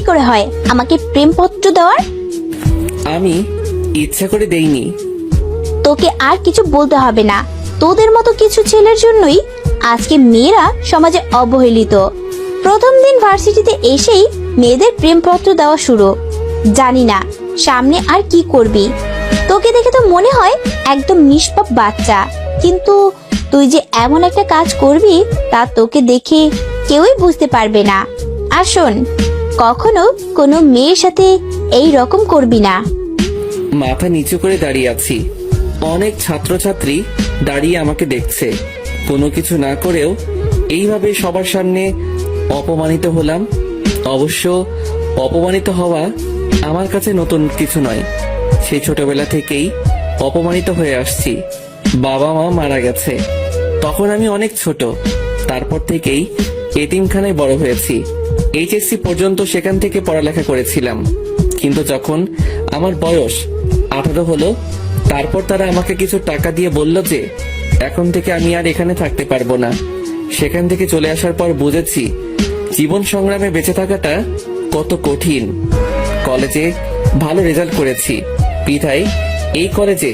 করে হয় আমাকে প্রেমপত্র দেওয়ার? আমি ইচ্ছা করে দেইনি। তোকে আর কিছু বলতে হবে না। তোদের মতো কিছু ছেলের জন্যই আজকে মেয়েরা সমাজে অবহেলিত। প্রথম দিন ভার্সিটিতে এসেই মেয়েদের প্রেমপত্র দেওয়া শুরু। জানি না সামনে আর কি করবি। তোকে দেখে তো মনে হয় একদম নিষ্পাপ বাচ্চা, কিন্তু তুই যে এমন একটা কাজ করবি তা তোকে দেখে কেউই বুঝতে পারবে না। আর শোন, কখনো কোনো মেয়ের সাথে এই রকম করবি না। মাথা নিচু করে দাঁড়িয়ে আছি। অনেক ছাত্রছাত্রী দাঁড়িয়ে আমাকে দেখছে। কোনো কিছু না করেও এইভাবে সবার সামনে অপমানিত হলাম। অবশ্য অপমানিত হওয়া আমার কাছে নতুন কিছু নয়। সেই ছোটবেলা থেকেই অপমানিত হয়ে আসছি। বাবা মা মারা গেছে তখন আমি অনেক ছোট। তারপর থেকেই এতিমখানায় বড় হয়েছি। এইচএসসি পর্যন্ত সেখান থেকে পড়ালেখা করেছিলাম। কিন্তু যখন আমার বয়স 18 হলো, তারপর তারা আমাকে কিছু টাকা দিয়ে বলল যে এখন থেকে আমি আর এখানে থাকতে পারবো না। সেখান থেকে চলে আসার পর বুঝেছি জীবন সংগ্রামে বেঁচে থাকাটা কত কঠিন। কলেজে ভালো রেজাল্ট করেছি বিধায় এই কলেজে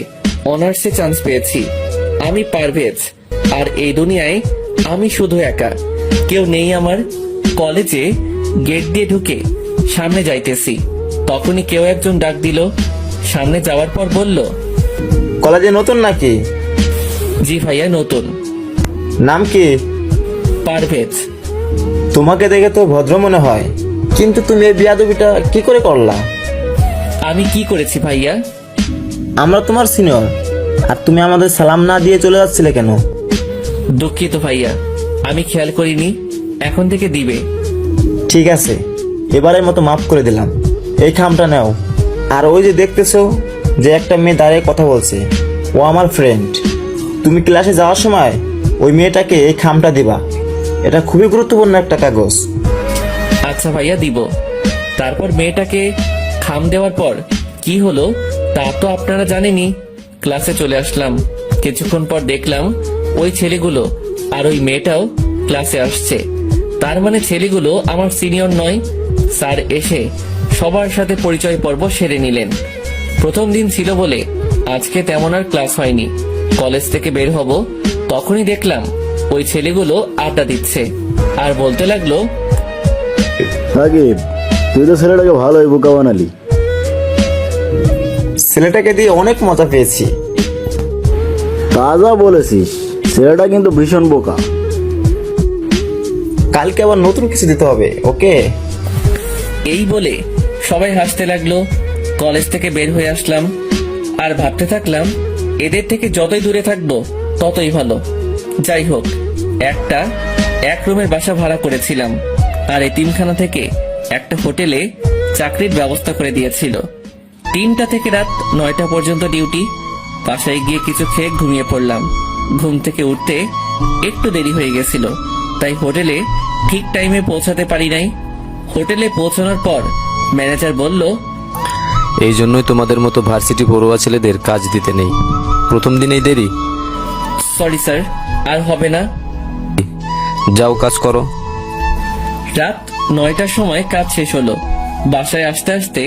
অনার্সে চান্স পেয়েছি। আমি পারভেজ, আর এই দুনিয়ায় আমি শুধু একা, কেউ নেই আমার। কলেজে গেট দিয়ে ঢুকে সামনে যাইতেছি, তখনই কেউ একজন ডাক দিল। সামনে যাওয়ার পর বলল, কলেজে নতুন নাকি? জি ভাইয়া নতুন। নাম কি? পারভেজ। তোমাকে দেখে তো ভদ্র মনে হয়, কিন্তু তুমি এই বিয়াদবিটা কি করে করলা? আমি কি করেছি ভাইয়া? আমরা তোমার সিনিয়র, আর তুমি আমাদের সালাম না দিয়ে চলে যাচ্ছিলে কেন? দুঃখিত ভাইয়া, আমি খেয়াল করিনি। এখন থেকে দিবে। ঠিক আছে, এবারের মতো মাফ করে দিলাম। এই খামটা নাও। আর ওই যে দেখতেছো যে একটা মেয়ে দাঁড়িয়ে কথা বলছে, ও আমার ফ্রেন্ড। তুমি ক্লাসে যাওয়ার সময় ওই মেয়েটাকে এই খামটা দিবা। এটা খুবই গুরুত্বপূর্ণ একটা কাগজ। আচ্ছা ভাইয়া, দিব। তারপর মেয়েটাকে খাম দেওয়ার পর কি হলো তা তো আপনারা জানেনই। ক্লাসে চলে আসলাম। কিছুক্ষণ পর দেখলাম ওই ছেলেগুলো আর ওই মেয়েটাও ক্লাসে আসছে। তার মানে ছেলেগুলো আমার সিনিয়র নয়। স্যার এসে সবার সাথে পরিচয় পর্ব সেরে নিলেন। প্রথম দিন ছিল বলে আজকে তেমন আর ক্লাস হয়নি। কলেজ থেকে বের হব তখনই দেখলাম ওই ছেলেগুলো আড্ডা দিচ্ছে আর বলতে লাগলো, সাকিব, তুই তো ছেলেটাকে ভালোই বোকা বানালি। ছেলেটাকে দিয়ে অনেক মজা পেয়েছি। তাজা বলেছিস, ছেলেটা কিন্তু ভীষণ বোকা। কালকে আবার নতুন কিছু দিতে হবে, ওকে? এই বলে সবাই হাসতে লাগলো। কলেজ থেকে বের হয়ে আসলাম আর ভাবতে থাকলাম এদের থেকে যতই দূরে থাকবো ততই ভালো। যাই হোক, এক রুমের বাসা ভাড়া করেছিলাম আর এতিমখানা থেকে একটা হোটেলে চাকরির ব্যবস্থা করে দিয়েছিল। 3টা থেকে রাত 9টা পর্যন্ত ডিউটি। বাসায় গিয়ে কিছু খেয়ে ঘুমিয়ে পড়লাম। ঘুম থেকে উঠতে একটু দেরি হয়ে গেছিল, তাই হোটেলে ঠিক টাইমে পৌঁছাতে পারি নাই। হোটেলে পৌঁছানোর পর ম্যানেজার বলল, এই জন্যই তোমাদের মতো ভার্সিটি পড়ুয়া ছেলেদের কাজ দিতে নেই। প্রথম দিনেই দেরি। সরি স্যার, আর হবে না। যাও কাজ করো। রাত 9টার সময় কাজ শেষ হলো। বাসায় আসতে আসতে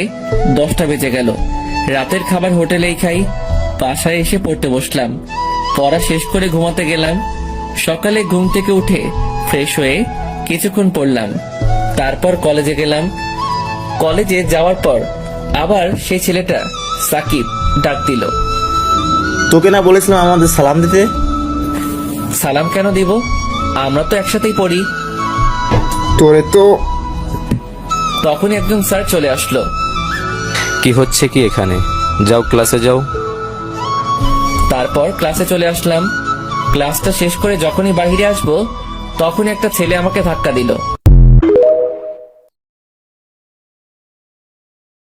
10টা বেজে গেল। রাতের খাবার হোটেলেই খাই। বাসায় এসে পড়তে বসলাম। পড়া শেষ করে ঘুমাতে গেলাম। সকালে ঘুম থেকে উঠে ফ্রেশ হয়ে কিছুক্ষণ পড়লাম। তারপর কলেজে গেলাম। কলেজে যাওয়ার পর আবার সেই ছেলেটা সাকিব ডাক দিল। তোকে না বলেছিলাম আমাদের সালাম দিতে? সালাম কেন দিব? আমরা তো একসাথেই পড়ি। তোরে তো। তখনই একজন স্যার চলে আসলো। কি হচ্ছে কি এখানে? যাও ক্লাসে যাও। তারপর ক্লাসে চলে আসলাম। ক্লাসটা শেষ করে যখনই বাইরে আসবো তখনই একটা ছেলে আমাকে ধাক্কা দিল।